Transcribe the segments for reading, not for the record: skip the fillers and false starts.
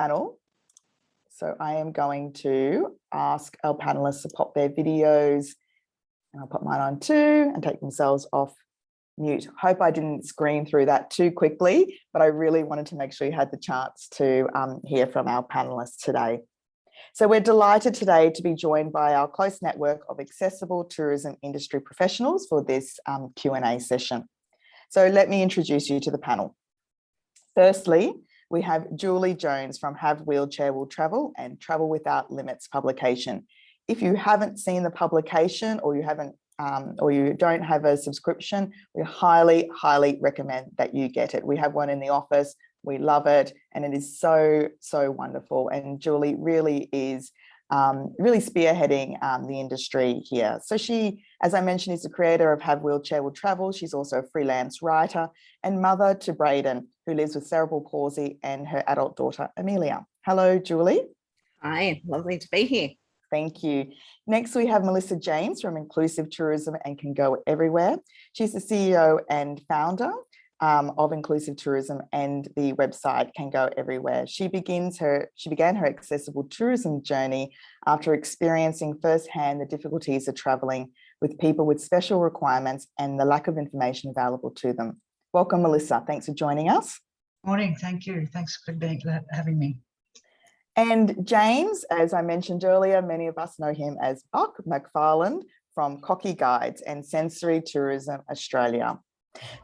panel. So I am going to ask our panelists to pop their videos, and I'll put mine on too and take themselves off mute. Hope I didn't screen through that too quickly, but I really wanted to make sure you had the chance to hear from our panelists today. So we're delighted today to be joined by our close network of accessible tourism industry professionals for this Q&A session. So let me introduce you to the panel. Firstly, we have Julie Jones from Have Wheelchair Will Travel and Travel Without Limits publication. If you haven't seen the publication or you don't have a subscription, we highly recommend that you get it. We have one in the office. We love it, and it is so wonderful. And Julie really is really spearheading the industry here. So she, as I mentioned, is the creator of Have Wheelchair Will Travel. She's also a freelance writer and mother to Braden, who lives with cerebral palsy, and her adult daughter, Amelia. Hello, Julie. Hi, lovely to be here. Thank you. Next, we have Melissa James from Inclusive Tourism and Can Go Everywhere. She's the CEO and founder of Inclusive Tourism and the website Can Go Everywhere. She began her accessible tourism journey after experiencing firsthand the difficulties of traveling with people with special requirements and the lack of information available to them. Welcome, Melissa. Thanks for joining us. Morning. Thank you. Thanks for having me. And James, as I mentioned earlier, many of us know him as Buck McFarland from Cocky Guides and Sensory Tourism Australia.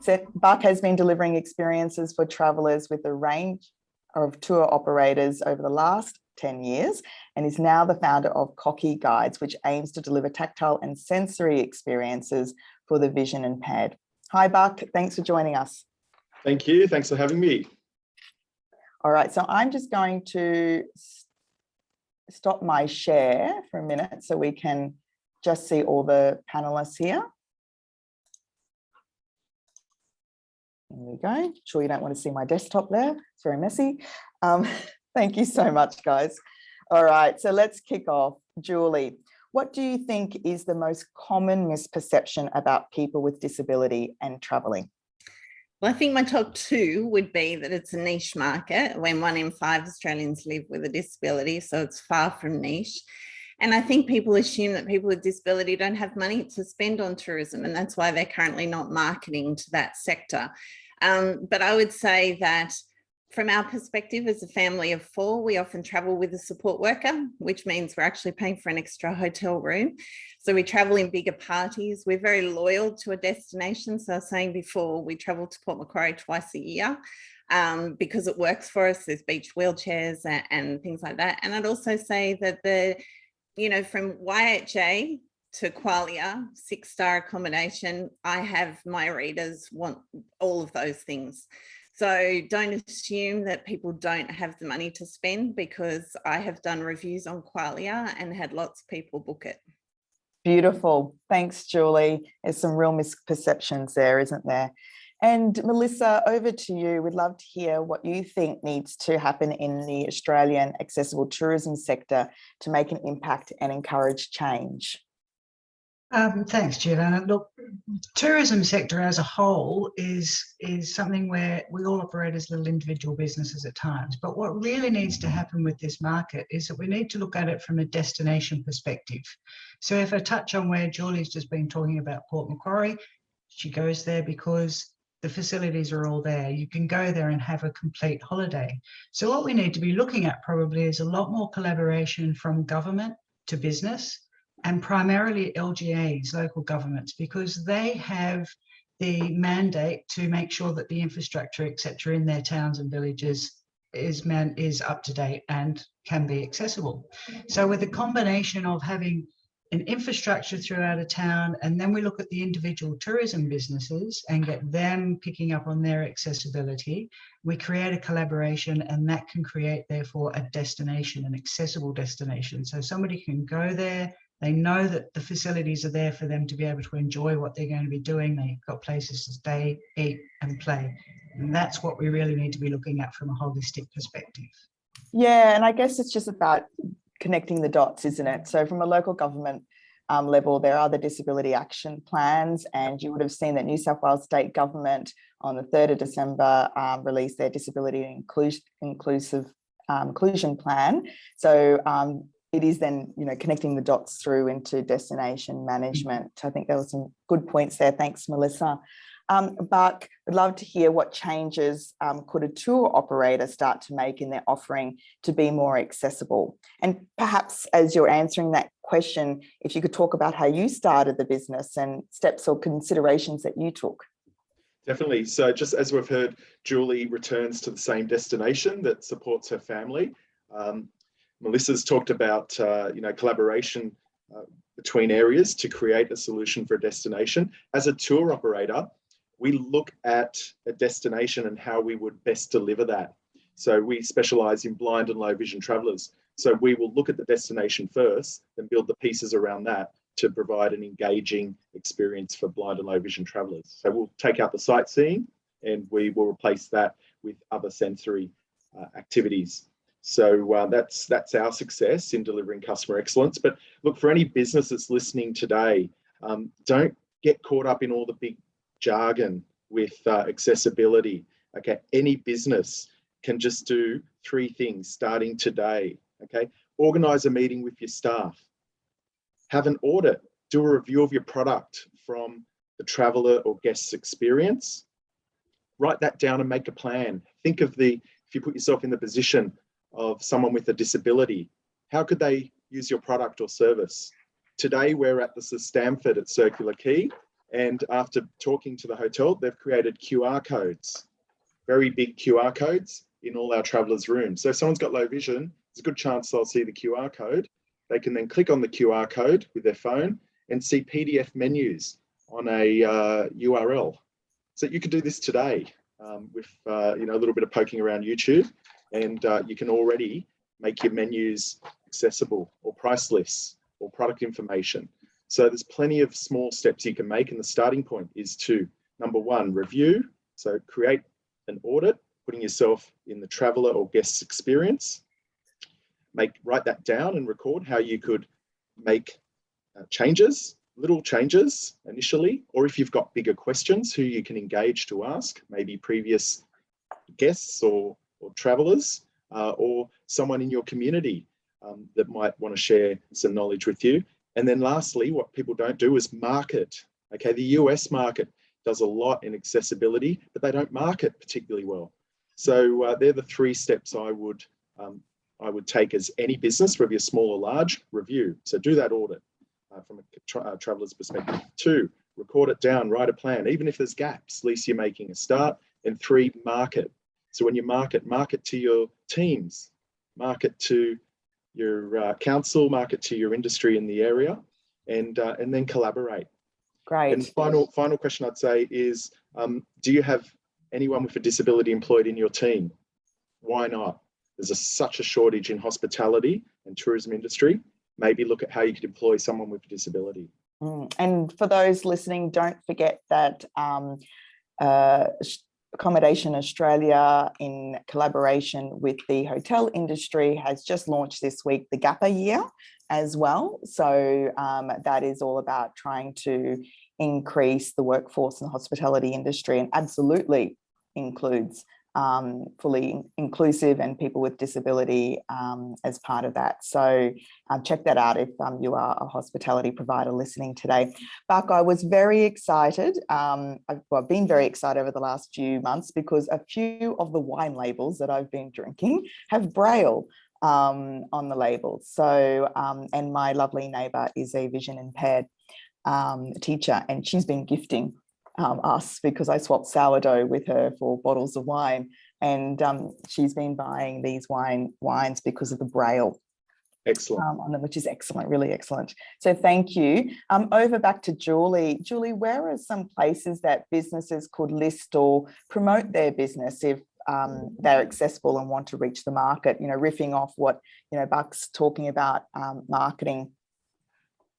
So Buck has been delivering experiences for travellers with a range of tour operators over the last 10 years and is now the founder of Cocky Guides, which aims to deliver tactile and sensory experiences for the vision impaired. Hi, Buck. Thanks for joining us. Thank you. Thanks for having me. All right, so I'm just going to stop my share for a minute so we can just see all the panelists here. There we go. Sure you don't want to see my desktop there. It's very messy. Thank you so much, guys. All right, so let's kick off. Julie, what do you think is the most common misperception about people with disability and travelling? Well, I think my top two would be that it's a niche market when 1 in 5 Australians live with a disability, so it's far from niche. And I think people assume that people with disability don't have money to spend on tourism, and that's why they're currently not marketing to that sector. But I would say that from our perspective as a family of 4, we often travel with a support worker, which means we're actually paying for an extra hotel room. So we travel in bigger parties. We're very loyal to a destination. So I was saying before, we travel to Port Macquarie twice a year because it works for us. There's beach wheelchairs and things like that. And I'd also say that from YHA to Qualia, 6-star accommodation, I have my readers want all of those things. So don't assume that people don't have the money to spend, because I have done reviews on Qualia and had lots of people book it. Beautiful. Thanks, Julie. There's some real misperceptions there, isn't there? And Melissa, over to you. We'd love to hear what you think needs to happen in the Australian accessible tourism sector to make an impact and encourage change. Thanks, Gina. Look, tourism sector as a whole is something where we all operate as little individual businesses at times. But what really needs to happen with this market is that we need to look at it from a destination perspective. So if I touch on where Julie's just been talking about Port Macquarie, she goes there because the facilities are all there. You can go there and have a complete holiday. So what we need to be looking at probably is a lot more collaboration from government to business, and primarily LGAs, local governments, because they have the mandate to make sure that the infrastructure, etc., in their towns and villages is up to date and can be accessible. So with a combination of having an infrastructure throughout a town, and then we look at the individual tourism businesses and get them picking up on their accessibility, we create a collaboration, and that can create therefore a destination, an accessible destination. So somebody can go there, they know that the facilities are there for them to be able to enjoy what they're going to be doing. They've got places to stay, eat and play. And that's what we really need to be looking at from a holistic perspective. Yeah, and I guess it's just about connecting the dots, isn't it? So from a local government level, there are the disability action plans, and you would have seen that New South Wales State Government on the 3rd of December released their disability inclusive inclusion plan. So it is then, connecting the dots through into destination management. I think there were some good points there. Thanks, Melissa. But I'd love to hear what changes could a tour operator start to make in their offering to be more accessible? And perhaps as you're answering that question, if you could talk about how you started the business and steps or considerations that you took. Definitely. So just as we've heard, Julie returns to the same destination that supports her family. Melissa's talked about, collaboration between areas to create a solution for a destination. As a tour operator, we look at a destination and how we would best deliver that. So we specialise in blind and low vision travellers. So we will look at the destination first and build the pieces around that to provide an engaging experience for blind and low vision travellers. So we'll take out the sightseeing and we will replace that with other sensory activities. So that's our success in delivering customer excellence. But look, for any business that's listening today, don't get caught up in all the big jargon with accessibility. Okay, any business can just do 3 things starting today. Okay, organise a meeting with your staff, have an audit, do a review of your product from the traveller or guest's experience, write that down and make a plan. Think of if you put yourself in the position of someone with a disability, how could they use your product or service? Today, we're at the Stanford at Circular Quay, and after talking to the hotel, they've created QR codes, very big QR codes in all our travellers' rooms. So if someone's got low vision, there's a good chance they'll see the QR code. They can then click on the QR code with their phone and see PDF menus on a URL. So you can do this today with a little bit of poking around YouTube, and you can already make your menus accessible, or price lists, or product information. So there's plenty of small steps you can make, and the starting point is to, number 1, review. So create an audit, putting yourself in the traveller or guest's experience. Write that down and record how you could make changes, little changes initially, or if you've got bigger questions, who you can engage to ask, maybe previous guests or travellers, or someone in your community that might want to share some knowledge with you. And then lastly, what people don't do is market. Okay, the US market does a lot in accessibility, but they don't market particularly well. So they're the 3 steps I would take as any business, whether you're small or large. Review. So do that audit from a traveller's perspective. 2, record it down, write a plan. Even if there's gaps, at least you're making a start. And 3, market. So when you market to your teams, market to your council, market to your industry in the area, and then collaborate. Great. And final question I'd say is, do you have anyone with a disability employed in your team? Why not? There's such a shortage in hospitality and tourism industry. Maybe look at how you could employ someone with a disability. And for those listening, don't forget that Accommodation Australia, in collaboration with the hotel industry, has just launched this week the Gapper Year as well. So that is all about trying to increase the workforce in the hospitality industry, and absolutely includes fully inclusive and people with disability as part of that. So check that out if you are a hospitality provider listening today. Buck, I was very excited. I've been very excited over the last few months because a few of the wine labels that I've been drinking have Braille on the labels. So, and my lovely neighbour is a vision impaired teacher, and she's been gifting us, because I swapped sourdough with her for bottles of wine, and she's been buying these wines because of the Braille on them, which is excellent, really excellent. So thank you. Over back to Julie. Julie, where are some places that businesses could list or promote their business if they're accessible and want to reach the market? Riffing off what Buck's talking about, marketing.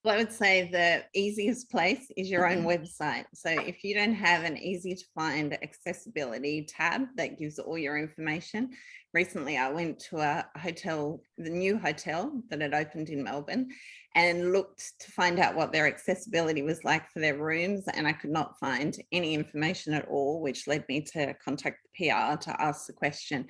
Well, I would say the easiest place is your own website. So if you don't have an easy to find accessibility tab that gives all your information. Recently, I went to a hotel, the new hotel that had opened in Melbourne, and looked to find out what their accessibility was like for their rooms. And I could not find any information at all, which led me to contact the PR to ask the question.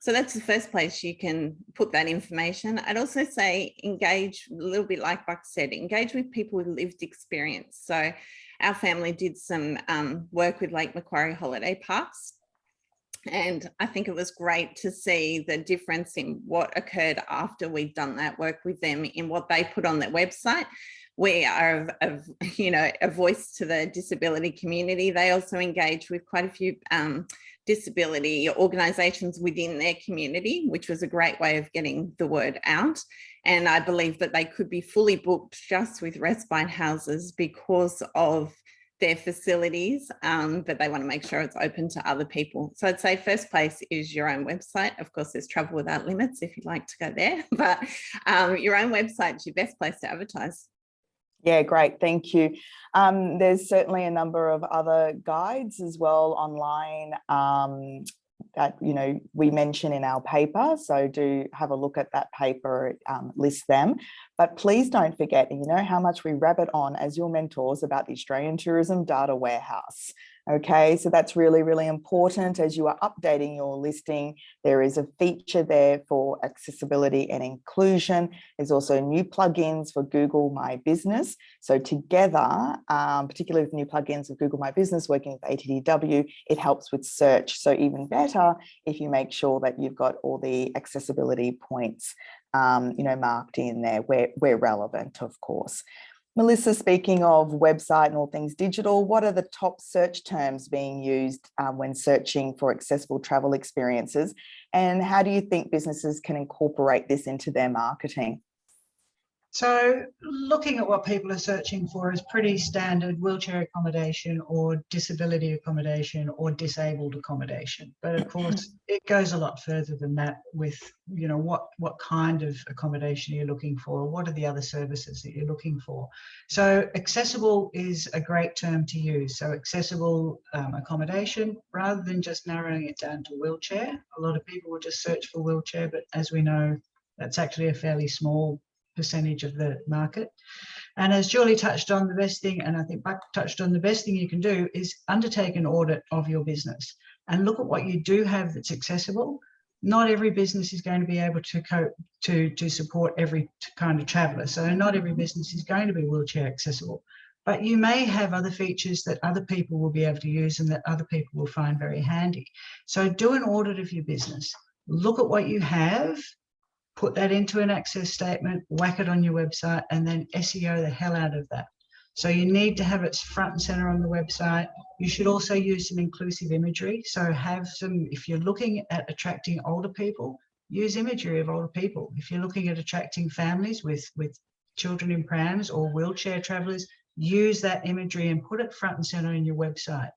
So that's the first place you can put that information. I'd also say engage, a little bit like Buck said, engage with people with lived experience. So our family did some work with Lake Macquarie Holiday Parks. And I think it was great to see the difference in what occurred after we'd done that work with them in what they put on their website. We are, a voice to the disability community. They also engage with quite a few disability organisations within their community, which was a great way of getting the word out. And I believe that they could be fully booked just with respite houses because of their facilities, but they want to make sure it's open to other people. So I'd say first place is your own website. Of course, there's Travel Without Limits if you'd like to go there, but your own website is your best place to advertise. Yeah, great. Thank you. There's certainly a number of other guides as well online that, we mention in our paper. So do have a look at that paper, list them. But please don't forget, you know how much we rabbit on as your mentors about the Australian Tourism Data Warehouse. Okay, so that's really, really important as you are updating your listing. There is a feature there for accessibility and inclusion. There's also new plugins for Google My Business. So together, particularly with new plugins of Google My Business working with ATDW, it helps with search. So even better if you make sure that you've got all the accessibility points, marked in there where relevant, of course. Melissa, speaking of website and all things digital, what are the top search terms being used when searching for accessible travel experiences? And how do you think businesses can incorporate this into their marketing? So looking at what people are searching for is pretty standard: wheelchair accommodation or disability accommodation or disabled accommodation. But of course, it goes a lot further than that with, what kind of accommodation you're looking for, what are the other services that you're looking for. So accessible is a great term to use. So accessible accommodation, rather than just narrowing it down to wheelchair. A lot of people will just search for wheelchair, but as we know, that's actually a fairly small percentage of the market. And as Julie touched on, the best thing, and I think Buck touched on, the best thing you can do is undertake an audit of your business and look at what you do have that's accessible. Not every business is going to be able to support every kind of traveller. So not every business is going to be wheelchair accessible, but you may have other features that other people will be able to use and that other people will find very handy. So do an audit of your business, look at what you have, put that into an access statement, whack it on your website, and then SEO the hell out of that. So you need to have it front and center on the website. You should also use some inclusive imagery. So if you're looking at attracting older people, use imagery of older people. If you're looking at attracting families with children in prams or wheelchair travelers, use that imagery and put it front and center in your website.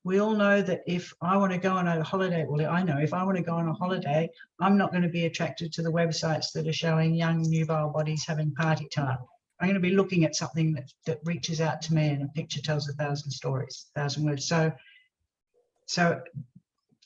We all know that if I want to go on a holiday, I know if I want to go on a holiday, I'm not going to be attracted to the websites that are showing young nubile bodies having party time. I'm going to be looking at something that reaches out to me, and a picture tells 1,000 stories, 1,000 words. So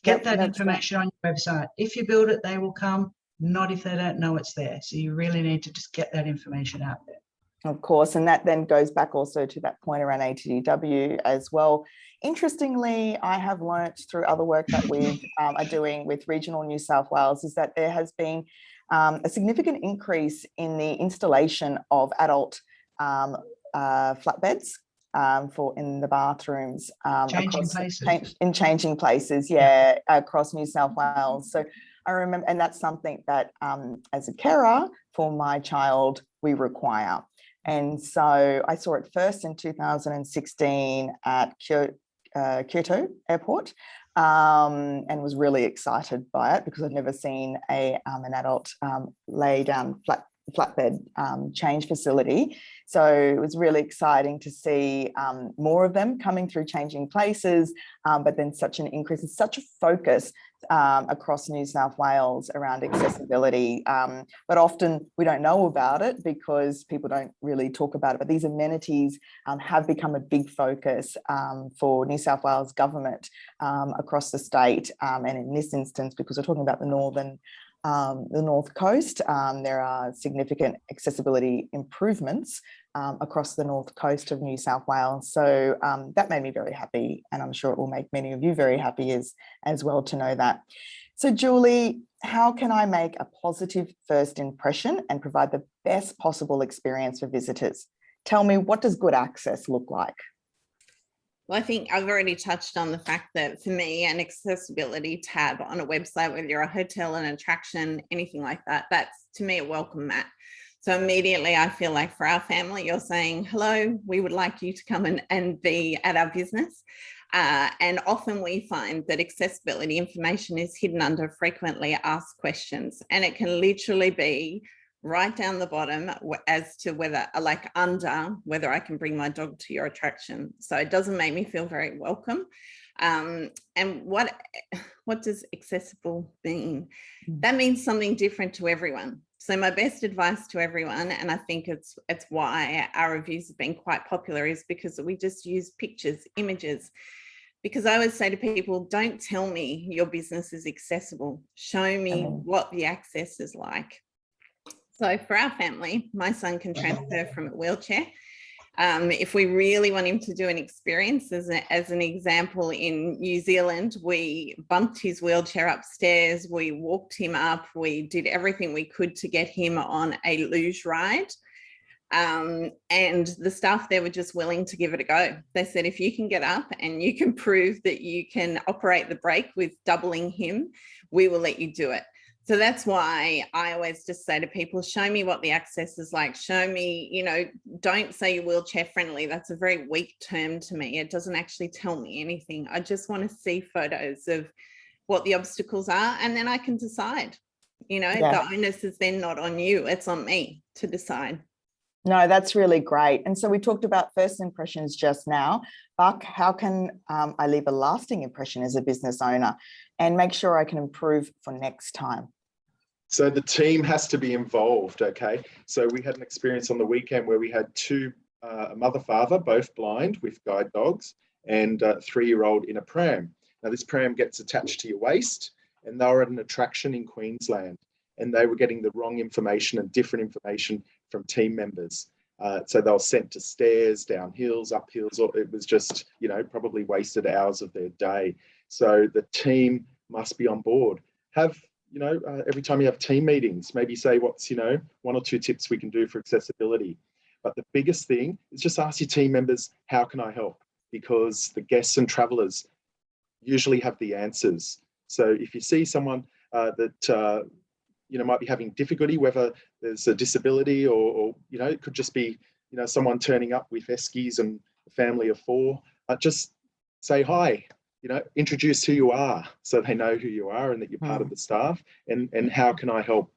get that information on your website. If you build it, they will come. Not if they don't know it's there. So you really need to just get that information out there. Of course, and that then goes back also to that point around ATDW as well. Interestingly, I have learnt through other work that we are doing with Regional New South Wales is that there has been a significant increase in the installation of adult flatbeds in the bathrooms. Changing places, yeah, across New South Wales. So I remember, and that's something that as a carer for my child, we require. And so I saw it first in 2016 at Kyoto Airport and was really excited by it because I'd never seen an adult lay down flatbed change facility. So it was really exciting to see more of them coming through changing places, but then such an increase and such a focus across New South Wales around accessibility. But often we don't know about it because people don't really talk about it. But these amenities have become a big focus for New South Wales government across the state. And in this instance, because we're talking about the North Coast, there are significant accessibility improvements across the North Coast of New South Wales. So that made me very happy, and I'm sure it will make many of you very happy as well to know that. So Julie, how can I make a positive first impression and provide the best possible experience for visitors? Tell me, what does good access look like? Well, I think I've already touched on the fact that for me, an accessibility tab on a website, whether you're a hotel, an attraction, anything like that, that's to me a welcome mat. So immediately I feel like for our family, you're saying, hello, we would like you to come and be at our business. And often we find that accessibility information is hidden under frequently asked questions, and it can literally be right down the bottom as to whether, like under, whether I can bring my dog to your attraction. So it doesn't make me feel very welcome. And what does accessible mean? That means something different to everyone. So my best advice to everyone, and I think it's why our reviews have been quite popular, is because we just use pictures, images. Because I always say to people, don't tell me your business is accessible. Show me what the access is like. So for our family, my son can transfer from a wheelchair. If we really want him to do an experience, as an example, in New Zealand, we bumped his wheelchair upstairs, we walked him up, we did everything we could to get him on a luge ride. And the staff there were just willing to give it a go. They said, if you can get up and you can prove that you can operate the brake with doubling him, we will let you do it. So that's why I always just say to people, show me what the access is like. Show me, don't say you're wheelchair friendly. That's a very weak term to me. It doesn't actually tell me anything. I just want to see photos of what the obstacles are, and then I can decide. The onus is then not on you. It's on me to decide. No, that's really great. And so we talked about first impressions just now. Buck, how can I leave a lasting impression as a business owner and make sure I can improve for next time? So the team has to be involved, okay? So we had an experience on the weekend where we had two, a mother-father, both blind with guide dogs, and a 3-year-old in a pram. Now this pram gets attached to your waist, and they were at an attraction in Queensland, and they were getting the wrong information and different information from team members. So they were sent to stairs, down hills, up hills, or it was just, probably wasted hours of their day. So the team must be on board. Have, every time you have team meetings, maybe say what's, 1 or 2 tips we can do for accessibility. But the biggest thing is just ask your team members, how can I help? Because the guests and travelers usually have the answers. So if you see someone that, might be having difficulty, whether there's a disability or it could just be, someone turning up with eskies and a family of 4, just say hi, introduce who you are so they know who you are and that you're part of the staff, and how can I help?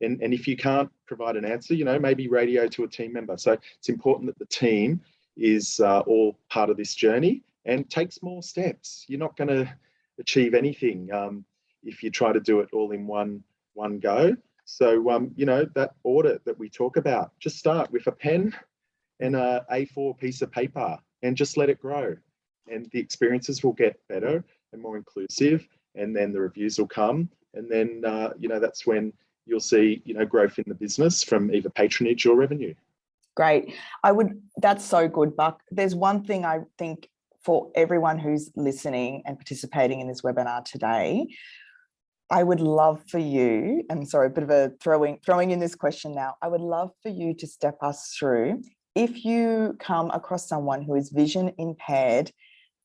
And if you can't provide an answer, maybe radio to a team member. So it's important that the team is all part of this journey and take small steps. You're not going to achieve anything if you try to do it all in one go. So, that audit that we talk about, just start with a pen and a A4 piece of paper and just let it grow. And the experiences will get better and more inclusive, and then the reviews will come. And then, that's when you'll see, growth in the business from either patronage or revenue. Great. That's so good, Buck. There's one thing I think for everyone who's listening and participating in this webinar today, I would love for you, and sorry, a bit of a throwing in this question now. I would love for you to step us through, if you come across someone who is vision impaired,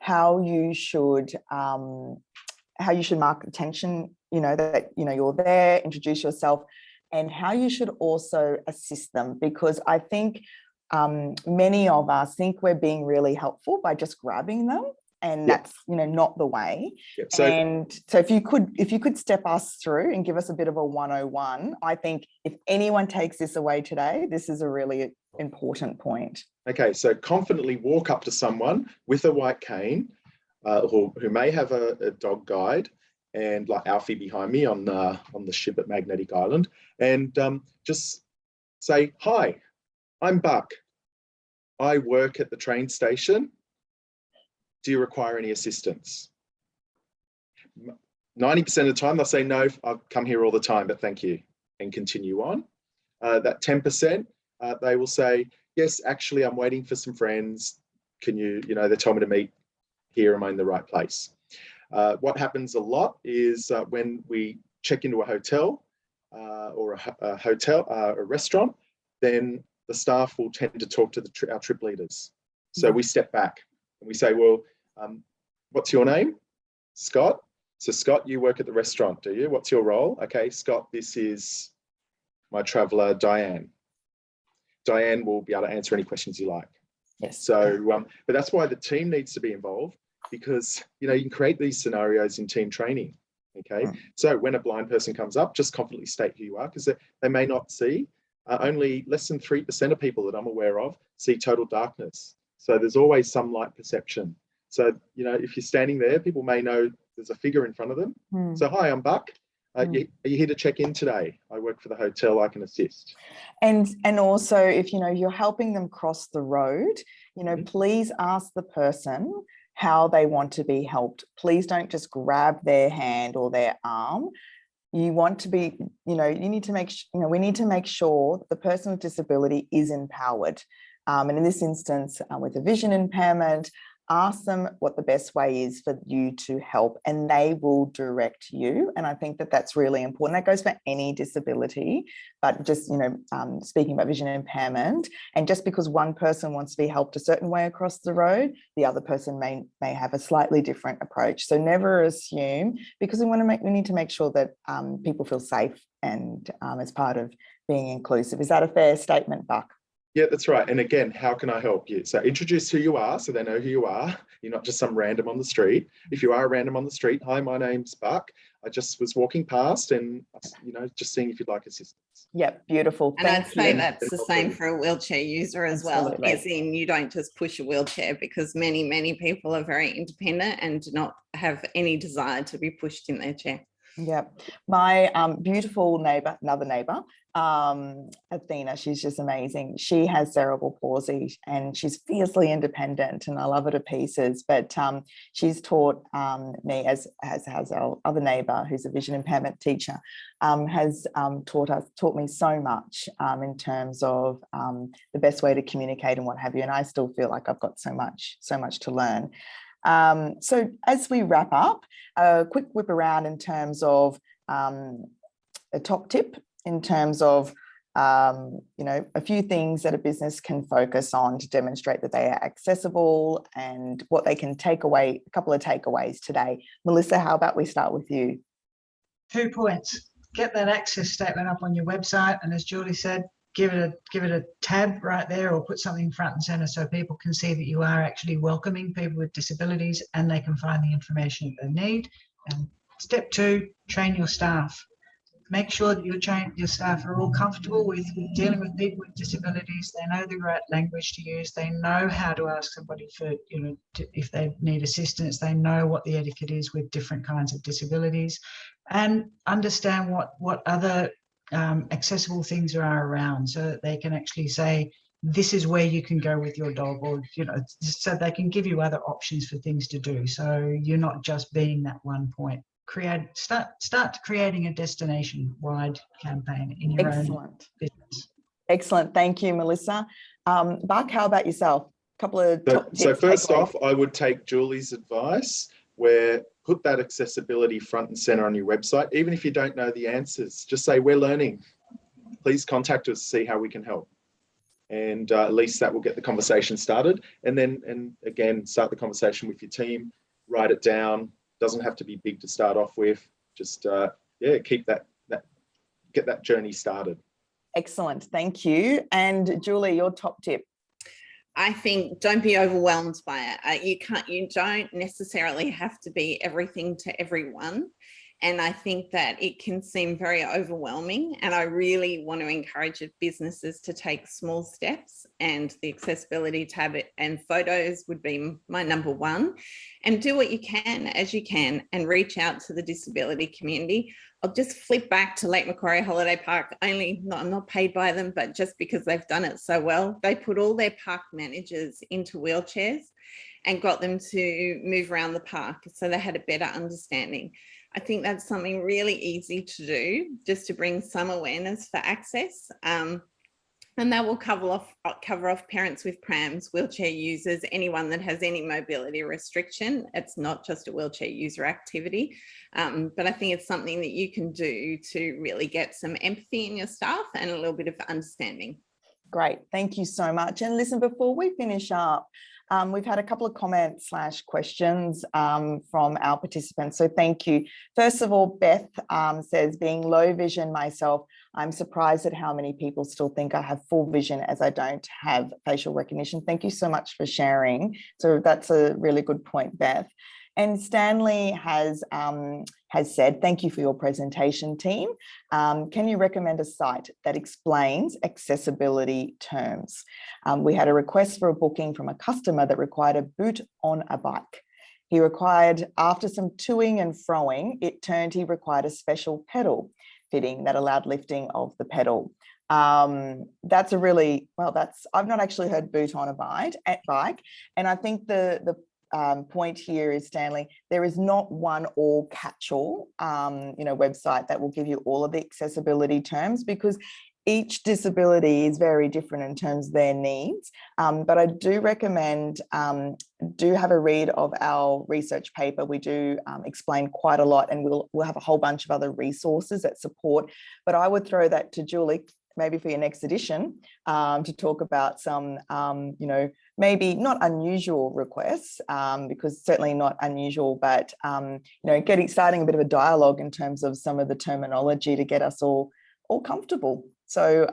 how you should mark attention, that, you're there, introduce yourself, and how you should also assist them. Because I think many of us think we're being really helpful by just grabbing them. And that's, not the way. Yep. So if you could step us through and give us a bit of a 101, I think if anyone takes this away today, this is a really important point. Okay, so confidently walk up to someone with a white cane who may have a dog guide, and like Alfie behind me on the ship at Magnetic Island, and just say, hi, I'm Buck. I work at the train station. Do you require any assistance? 90% of the time they'll say, no, I've come here all the time, but thank you, and continue on. That 10%, they will say, yes, actually, I'm waiting for some friends. Can you, they told me to meet here. Am I in the right place? What happens a lot is when we check into a hotel or a restaurant, then the staff will tend to talk to our trip leaders. So we step back and we say, well, what's your name? Scott. So Scott, you work at the restaurant, do you? What's your role? Okay, Scott, this is my traveller, Diane. Diane will be able to answer any questions you like. Yes. So, but that's why the team needs to be involved, because, you can create these scenarios in team training. Okay. So when a blind person comes up, just confidently state who you are, because they may not see. Only less than 3% of people that I'm aware of see total darkness. So there's always some light perception. So, if you're standing there, people may know there's a figure in front of them. So, hi, I'm Buck. Are you here to check in today? I work for the hotel, I can assist. And also, if you're helping them cross the road, please ask the person how they want to be helped. Please don't just grab their hand or their arm. You want to be, you need to make, we need to make sure that the person with disability is empowered. And in this instance, with a vision impairment, ask them what the best way is for you to help, and they will direct you. And I think that that's really important. That goes for any disability, but just, speaking about vision impairment, and just because one person wants to be helped a certain way across the road, the other person may have a slightly different approach. So never assume, because we need to make sure that people feel safe and as part of being inclusive. Is that a fair statement, Buck? Yeah, that's right. And again, how can I help you? So introduce who you are so they know who you are. You're not just some random on the street. If you are a random on the street, hi, my name's Buck. I just was walking past and, just seeing if you'd like assistance. Yep, beautiful. And I'd say that's the same for a wheelchair user as Absolutely. well, as in you don't just push a wheelchair, because many people are very independent and do not have any desire to be pushed in their chair. Yep. My beautiful neighbour, another neighbour, Athena, she's just amazing. She has cerebral palsy and she's fiercely independent and I love her to pieces. But she's taught me, as has our other neighbour who's a vision impairment teacher, has taught me so much in terms of the best way to communicate and what have you. And I still feel like I've got so much to learn. So as we wrap up, a quick whip around in terms of a top tip, in terms of, a few things that a business can focus on to demonstrate that they are accessible and what they can take away, a couple of takeaways today. Melissa, how about we start with you? 2 points. Get that access statement up on your website. And as Julie said, give it a tab right there, or put something front and center so people can see that you are actually welcoming people with disabilities and they can find the information that they need. And step 2, train your staff. Make sure that your staff are all comfortable with dealing with people with disabilities. They know the right language to use. They know how to ask somebody for, if they need assistance. They know what the etiquette is with different kinds of disabilities, and understand what other accessible things are around, so that they can actually say, this is where you can go with your dog, or so they can give you other options for things to do, so you're not just being that one point. Start creating a destination wide campaign in your own business. Excellent. Thank you, Melissa. Buck, how about yourself? A couple of top tips. So first off, I would take Julie's advice, where put that accessibility front and center on your website. Even if you don't know the answers, just say, we're learning. Please contact us, see how we can help. And at least that will get the conversation started. And again, start the conversation with your team, write it down. Doesn't have to be big to start off with. Just, keep get that journey started. Excellent. Thank you. And Julie, your top tip. I think don't be overwhelmed by it. You don't necessarily have to be everything to everyone. And I think that it can seem very overwhelming. And I really want to encourage businesses to take small steps, and the accessibility tab and photos would be my number one. And do what you can as you can, and reach out to the disability community. I'll just flip back to Lake Macquarie Holiday Park. I'm not paid by them, but just because they've done it so well. They put all their park managers into wheelchairs and got them to move around the park, so they had a better understanding. I think that's something really easy to do, just to bring some awareness for access. And that will cover off parents with prams, wheelchair users, anyone that has any mobility restriction. It's not just a wheelchair user activity, but I think it's something that you can do to really get some empathy in your staff and a little bit of understanding. Great, thank you so much. And listen, before we finish up, we've had a couple of comments / questions from our participants, so thank you. First of all, Beth says, being low vision myself, I'm surprised at how many people still think I have full vision as I don't have facial recognition. Thank you so much for sharing. So that's a really good point, Beth. And Stanley has said, thank you for your presentation, team. Can you recommend a site that explains accessibility terms? We had a request for a booking from a customer that required a boot on a bike. He required, after some toing and froing, he required a special pedal fitting that allowed lifting of the pedal. That's a really, well, I've not actually heard boot on a bike. And I think the point here is, Stanley, there is not one all catch-all website that will give you all of the accessibility terms, because each disability is very different in terms of their needs. But I do recommend, do have a read of our research paper. We do explain quite a lot, and we'll have a whole bunch of other resources that support. But I would throw that to Julie, maybe for your next edition, to talk about some, maybe not unusual requests, because certainly not unusual, but, starting a bit of a dialogue in terms of some of the terminology to get us all comfortable. So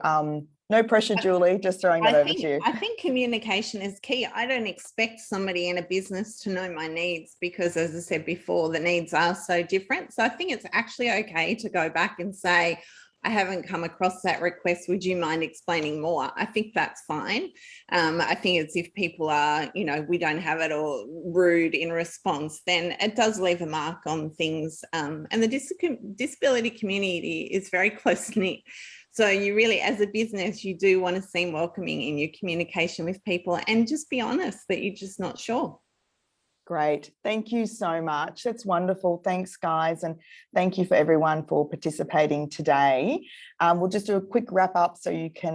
no pressure, Julie, just throwing that over to you. I think communication is key. I don't expect somebody in a business to know my needs because, as I said before, the needs are so different. So I think it's actually okay to go back and say, I haven't come across that request. Would you mind explaining more? I think that's fine. I think it's if people are, we don't have it, or rude in response, then it does leave a mark on things. And the disability community is very close-knit. So you really, as a business, you do want to seem welcoming in your communication with people, and just be honest that you're just not sure. Great. Thank you so much. That's wonderful. Thanks, guys. And thank you for everyone for participating today. We'll just do a quick wrap up so you can